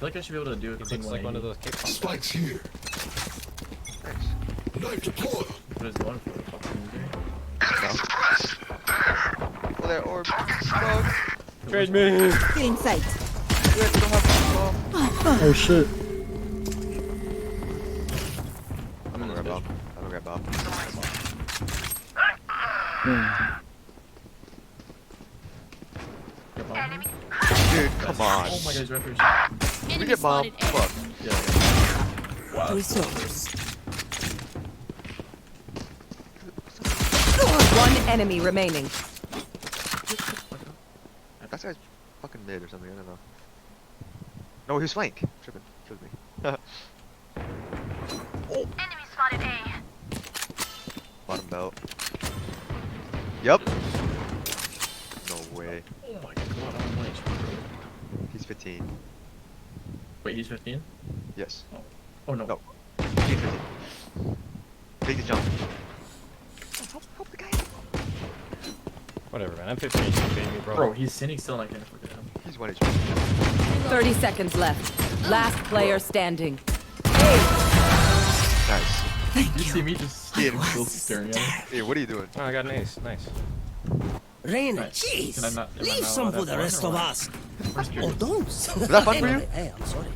feel like I should be able to do a He clean looks like one of 180. those kick Spikes here. Knife deployed. What is going for the fucking game? Oh, that orb. Smoke. Trade me! Killing sight. We don't have bomb. Oh shit. I'm gonna grab bomb. I'm gonna grab bomb. Get bomb. Dude, come on. Oh my god, he's records. We get bomb. Fuck. Yeah. Wow. Resource. One enemy remaining. That guy's fucking mid or something. I don't know. No, he was flank. Tripping. Killed me. Enemy spotted A. Bottom belt. Yup. No way. Oh my god, I'm on HP, bro. He's 15. Wait, he's 15? Yes. Oh no. No. He's 15. Take the jump. Help the guy. Whatever, man. I'm 15. You can beat me, bro. Bro, he's sitting still and I can't look at him. He's 1 HP. 30 seconds left. Last player standing. Nice. You see me just still staring at him? Hey, what are you doing? Oh, I got an ace. Nice. Reina, Nice. Can I jeez. not- am I Leave not some allowed for the that rest one of or what? us. Where's Or Kieran? don't. Was that fun for you? Hey, I'm sorry.